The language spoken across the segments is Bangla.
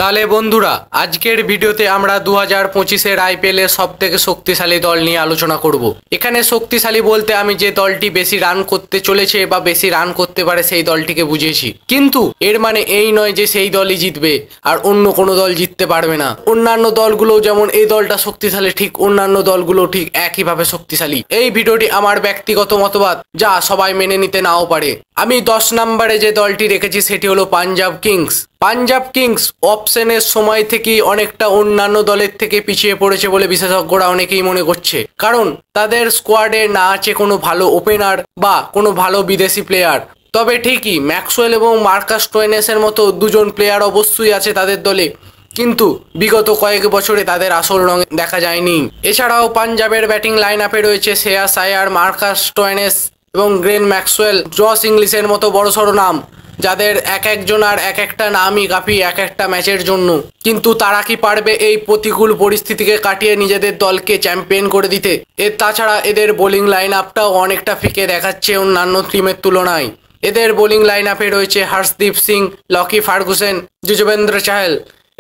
তাহলে বন্ধুরা আজকের ভিডিওতে আমরা 2025-এর আইপিএলের সবথেকে শক্তিশালী দল নিয়ে আলোচনা করব। এখানে শক্তিশালী বলতে আমি যে দলটি বেশি রান করতে চলেছে বা বেশি রান করতে পারে সেই দলটিকে বুঝিয়েছি, কিন্তু এর মানে এই নয় যে সেই দলই জিতবে আর অন্য কোনো দল জিততে পারবে না। অন্যান্য দলগুলো যেমন এই দলটা শক্তিশালী, ঠিক অন্যান্য দলগুলো ঠিক একইভাবে শক্তিশালী। এই ভিডিওটি আমার ব্যক্তিগত মতবাদ, যা সবাই মেনে নিতে নাও পারে। আমি 10 নম্বরে যে দলটি রেখেছি সেটি হলো পাঞ্জাব কিংস। পাঞ্জাব কিংস অপশনের সময় থেকেই অনেকটা অন্যান্য দলের থেকে পিছিয়ে পড়েছে বলে বিশেষজ্ঞরা অনেকেই মনে করছে, কারণ তাদের স্কোয়াডে না আছে কোনো ভালো ওপেনার বা কোনো ভালো বিদেশি প্লেয়ার। তবে ঠিকই ম্যাক্সওয়েল এবং মার্কাস স্টোয়নেসের মতো দুজন প্লেয়ার অবশ্যই আছে তাদের দলে, কিন্তু বিগত কয়েক বছরে তাদের আসল রং দেখা যায়নি। এছাড়াও পাঞ্জাবের ব্যাটিং লাইন আপে রয়েছে শ্রেয়াস আয়ার, মার্কাস স্টোয়নেস এবং গ্লেন ম্যাক্সওয়েল, জস ইংলিশের মতো বড়সড় নাম, যাদের এক একজন আর এক একটা নামই কাফি এক একটা ম্যাচের জন্য। কিন্তু তারা কি পারবে এই প্রতিকূল পরিস্থিতিকে কাটিয়ে নিজেদের দলকে চ্যাম্পিয়ন করে দিতে? তাছাড়া এদের বোলিং লাইন আপটাও অনেকটা ফিকে দেখাচ্ছে অন্যান্য টিমের তুলনায়। এদের বোলিং লাইন আপে রয়েছে হর্ষদীপ সিং, লকি ফার্গুসন, যুজবেন্দ্র চাহল।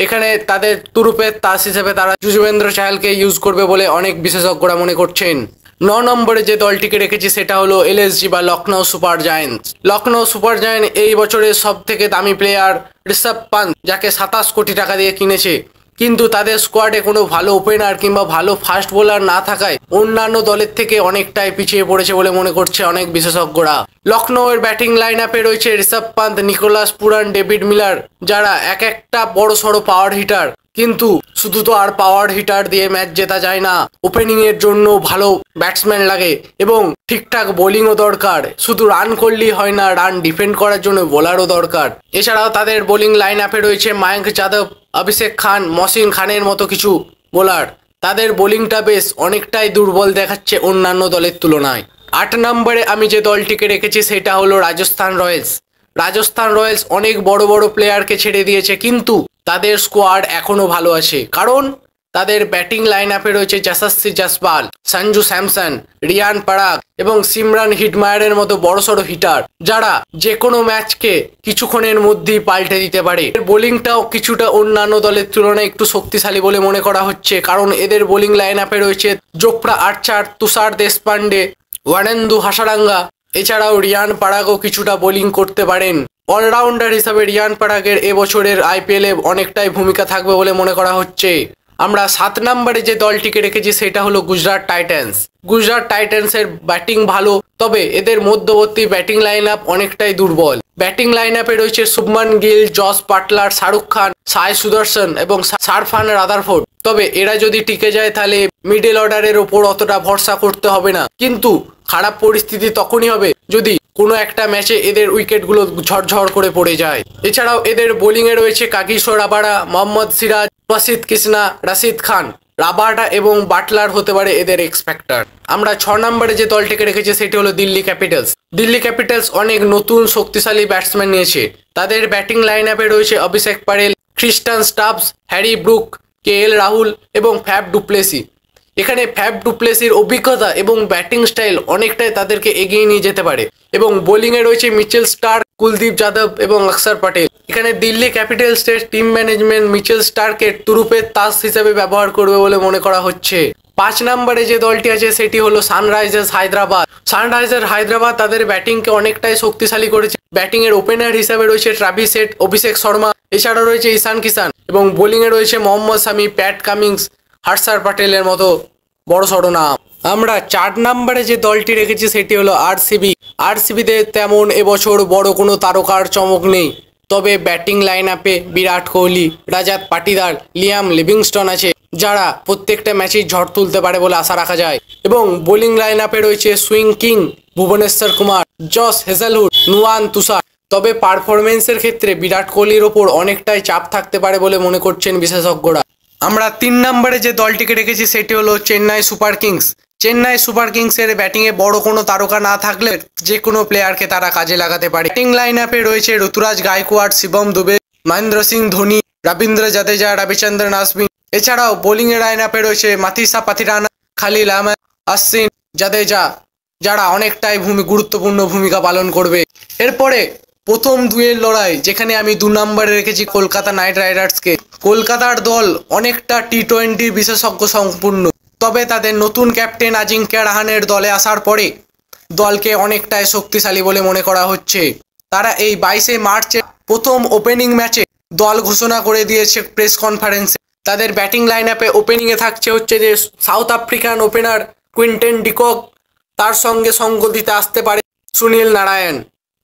এখানে তাদের তুরুপের তাস হিসেবে তারা যুজবেন্দ্র চাহলকে ইউজ করবে বলে অনেক বিশেষজ্ঞরা মনে করছেন। 9 নম্বরে যে দলটিকে রেখেছি সেটা হলো এলএসজি বা Lucknow super giants. Lucknow super giant এই বছরের সব থেকে দামি প্লেয়ার ঋষভ পান্ত, যাকে 27 কোটি টাকা দিয়ে কিনেছে, কিন্তু তাদের স্কোয়াডে কোনো ভালো ওপেনার কিংবা ভালো ফাস্ট বোলার না থাকায় অন্যান্য দলের থেকে অনেকটাই পিছিয়ে পড়েছে বলে মনে করছে অনেক বিশেষজ্ঞরা। লখনৌয়ের ব্যাটিং লাইন আপে রয়েছে Rishabh Pant, Nicholas Pooran, David Miller, যারা এক একটা বড় সড়ো পাওয়ার হিটার। কিন্তু শুধু তো আর পাওয়ার হিটার দিয়ে ম্যাচ জেতা যায় না, ওপেনিং এর জন্য ভালো ব্যাটসম্যান লাগে এবং ঠিকঠাক বোলিংও দরকার। শুধু রান করলেই হয় না, রান ডিফেন্ড করার জন্য বোলারও দরকার। এছাড়াও তাদের বোলিং লাইন আপে রয়েছে মায়াঙ্ক যাদব, অভিষেক খান, মহসিন খানের মতো কিছু বোলার। তাদের বোলিংটা বেশ অনেকটাই দুর্বল দেখাচ্ছে অন্যান্য দলের তুলনায়। 8 নম্বরে আমি যে দলটিকে রেখেছি সেটা হলো রাজস্থান রয়্যালস। রাজস্থান রয়্যালস অনেক বড় বড় প্লেয়ারকে ছেড়ে দিয়েছে, কিন্তু তাদের স্কোয়াড এখনো ভালো আছে, কারণ তাদের ব্যাটিং লাইন আপে রয়েছে যশস্বী জয়সওয়াল, সঞ্জু স্যামসন, রিয়ান পরাগ এবং সিমরান হিটমায়ারের মতো বড়সড় হিটার, যারা যে কোনো ম্যাচকে কিছুক্ষণের মধ্যেই পাল্টে দিতে পারে। এর বোলিংটাও কিছুটা অন্যান্য দলের তুলনায় একটু শক্তিশালী বলে মনে করা হচ্ছে, কারণ এদের বোলিং লাইন আপে রয়েছে জোফরা আর্চার, তুষার দেশপান্ডে, ওয়ারেন্দু হাসারাঙ্গা। এছাড়াও রিয়ান পরাগও কিছুটা বোলিং করতে পারেন। অলরাউন্ডার হিসাবে রিয়ান পরাগের এবছরের আইপিএলে অনেকটাই ভূমিকা থাকবে বলে মনে করা হচ্ছে। আমরা 7 নম্বরে যে দলটিকে রেখেছি সেটা হলো গুজরাট টাইটান্স। গুজরাট টাইটান্সের ব্যাটিং ভালো, তবে এদের মধ্যবর্তী ব্যাটিং লাইন আপ অনেকটাই দুর্বল। ব্যাটিং লাইন আপে রয়েছে শুভমান গিল, জস বাটলার, শাহরুখ খান, সাই সুদর্শন এবং সারফান রাদারফোর্ড। তবে এরা যদি টিকে যায় তাহলে মিডল অর্ডারের ওপর অতটা ভরসা করতে হবে না, কিন্তু খারাপ পরিস্থিতি তখনই হবে যদি কোনো একটা ম্যাচে এদের উইকেটগুলো ঝরঝর করে পড়ে যায়। এছাড়াও এদের বোলিংয়ে রয়েছে কাগিসো রাবাডা, মোহাম্মদ সিরাজ, প্রসিদ্ধ কৃষ্ণা, রাশিদ খান। রাবাডা এবং বাটলার হতে পারে এদের এক্সপেক্টার। আমরা 6 নম্বরে যে দলটিকে রেখেছি সেটি হলো দিল্লি ক্যাপিটালস। দিল্লি ক্যাপিটালস অনেক নতুন শক্তিশালী ব্যাটসম্যান নিয়েছে। তাদের ব্যাটিং লাইন আপে রয়েছে Abhishek Porel, Tristan Stubbs, Harry Brook, KL Rahul এবং ফ্যাফ ডুপ্লেসি। এখানে ফ্যাফ ডুপ্লেসির অভিজ্ঞতা এবং ব্যাটিং স্টাইল অনেকটাই তাদেরকে এগিয়ে নিয়ে যেতে পারে। এবং বোলিংয়ে রয়েছে মিচেল স্টার্ক, কুলদীপ যাদব এবং অক্ষর প্যাটেল। এখানে দিল্লি ক্যাপিটালসের টিম ম্যানেজমেন্ট মিচেল স্টার্ককে তুরুপের তাস হিসেবে ব্যবহার করবে বলে মনে করা হচ্ছে। 5 নম্বরে যে দলটি আছে সেটি হলো সানরাইজার্স হায়দ্রাবাদ। সানরাইজার্স হায়দ্রাবাদ তাদের ব্যাটিংকে অনেকটাই শক্তিশালী করেছে। ব্যাটিং এর ওপেনার হিসেবে রয়েছে ট্রাভিস হেড, অভিষেক শর্মা, এছাড়াও রয়েছে ঈশান কিষান এবং বোলিংয়ে রয়েছে মোহাম্মদ শামি, প্যাট কামিন্স, হর্ষার প্যাটেলের মতো বড়সড় নাম। আমরা 4 নম্বরে যে দলটি রেখেছি সেটি হলো আরসিবি। আরসিবিতে তেমন এবছর বড় কোনো তারকার চমক নেই, তবে ব্যাটিং লাইন আপে বিরাট কোহলি, রাজাত পাটিদার, লিয়াম লিভিংস্টন আছে, যারা প্রত্যেকটা ম্যাচেই ঝড় তুলতে পারে বলে আশা রাখা যায়। এবং বোলিং লাইন আপে রয়েছে swing king, Bhuvneshwar Kumar, Josh Hazlewood, Nuwan Thushara. তবে পারফরমেন্সের ক্ষেত্রে বিরাট কোহলির ওপর অনেকটাই চাপ থাকতে পারে বলে মনে করছেন বিশেষজ্ঞরা। আমরা 3 নম্বরে যে দলটিকে রেখেছি সেটি হলো Chennai Super Kings. Chennai Super কিংসের ব্যাটিংয়ে বড় কোনো তারকা না থাকলে যে কোনো প্লেয়ারকে তারা কাজে লাগাতে পারে। ব্যাটিং লাইন আপে রয়েছে ঋতুরাজ গায়কোয়াড়, শিবম দুবে, মহেন্দ্র সিং ধোনি, রবীন্দ্র জাদেজা, রবিচন্দ্রন অশ্বিন। এছাড়াও বোলিং এর লাইন আপে রয়েছে মাথিসা পাথিরানা, খালিল আহমেদ, অশ্বিন, জাদেজা, যারা অনেকটাই গুরুত্বপূর্ণ ভূমিকা পালন করবে। এরপরে প্রথম দুয়ের লড়াই, যেখানে আমি 2 নম্বরে রেখেছি কলকাতা নাইট রাইডার্সকে। কলকাতার দল অনেকটা টি-20 বিশেষজ্ঞ সম্পূর্ণ, তবে তাদের নতুন ক্যাপ্টেন আজিঙ্ক্য রাহানের দলে আসার পরে দলকে অনেকটাই শক্তিশালী বলে মনে করা হচ্ছে। তারা এই 22শে মার্চে প্রথম ওপেনিং ম্যাচে দল ঘোষণা করে দিয়েছে প্রেস কনফারেন্সে। তাদের ব্যাটিং লাইন আপে ওপেনিংয়ে থাকছে হচ্ছে যে south African opener Quinton de Kock, তার সঙ্গে সঙ্গ দিতে আসতে পারে সুনীল নারায়ণ।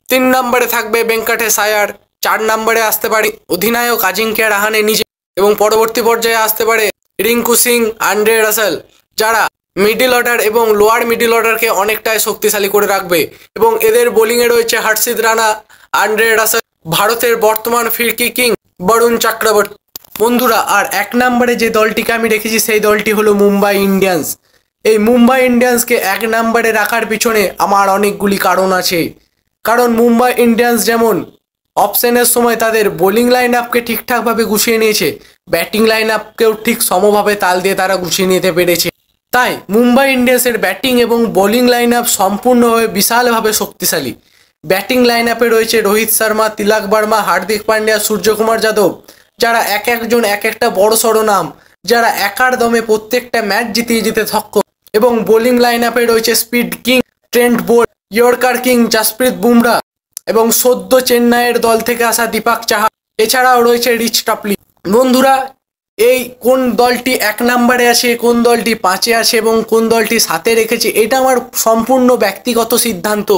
3 নম্বরে থাকবে ভেঙ্কটেশ আয়ার, 4 নম্বরে আসতে পারে অধিনায়ক আজিঙ্ক্য রাহানে নিজে, এবং পরবর্তী পর্যায়ে আসতে পারে রিঙ্কু সিং, আন্দ্রে রাসেল, যারা মিডল অর্ডার এবং লোয়ার মিডল অর্ডারকে অনেকটাই শক্তিশালী করে রাখবে। এবং এদের বোলিংয়ে রয়েছে হর্ষিত রানা, আন্দ্রে রাসেল, ভারতের বর্তমান ফিরকি কিং বরুণ চক্রবর্তী। বন্ধুরা, আর 1 নম্বরে যে দলটিকে আমি রেখেছি সেই দলটি হলো মুম্বাই ইন্ডিয়ান্স। এই মুম্বাই ইন্ডিয়ান্সকে 1 নম্বরে রাখার পিছনে আমার অনেকগুলি কারণ আছে। কারণ মুম্বাই ইন্ডিয়ান্স যেমন অপশনের সময় তাদের বোলিং লাইন আপকে ঠিকঠাকভাবে গুছিয়ে নিয়েছে, ব্যাটিং লাইন আপকেও ঠিক সমভাবে তাল দিয়ে তারা গুছিয়ে নিতে পেরেছে। তাই মুম্বাই ইন্ডিয়ান্সের ব্যাটিং এবং বোলিং লাইন আপ সম্পূর্ণভাবে বিশালভাবে শক্তিশালী। ব্যাটিং লাইন আপে রয়েছে রোহিত শর্মা, তিলক বর্মা, হার্দিক পান্ডিয়া, সূর্যকুমার যাদব, যারা এক একজন এক একটা বড় সড়ো নাম, যারা একার দমে প্রত্যেকটা ম্যাচ জিতিয়ে যেতে সক্ষম। এবং বোলিং লাইন আপে রয়েছে speed king Trent Boult, yorker king Jasprit Bumrah, এবং সদ্য চেন্নাইয়ের দল থেকে আসা দীপক চাহার, এছাড়াও রয়েছে রিচ টাপলি। বন্ধুরা, এই কোন দলটি 1 নম্বরে আছে, কোন দলটি 5-এ আছে এবং কোন দলটি 7-এ রেখেছে, এটা আমার সম্পূর্ণ ব্যক্তিগত সিদ্ধান্ত।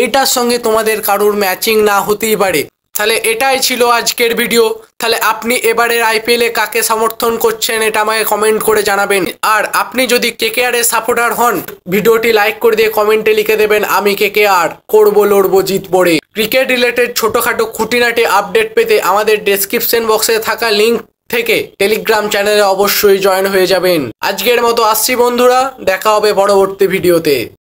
এটার সঙ্গে তোমাদের কারোর ম্যাচিং না হতেই পারে। তাহলে এটাই ছিল আজকের ভিডিও। তাহলে আপনি এবারের আইপিএলে কাকে সমর্থন করছেন এটা আমাকে কমেন্ট করে জানাবেন। আর আপনি যদি কেকেআর এর সাপোর্টার হন, ভিডিওটি লাইক করে দিয়ে কমেন্টে লিখে দেবেন আমি কেকেআর করবো, লড়বো, জিতবো রে। ক্রিকেট রিলেটেড ছোটোখাটো খুঁটিনাটি আপডেট পেতে আমাদের ডেসক্রিপশন বক্সে থাকা লিঙ্ক থেকে টেলিগ্রাম চ্যানেলে অবশ্যই জয়েন হয়ে যাবেন। আজকের মতো আসছি বন্ধুরা, দেখা হবে পরবর্তী ভিডিওতে।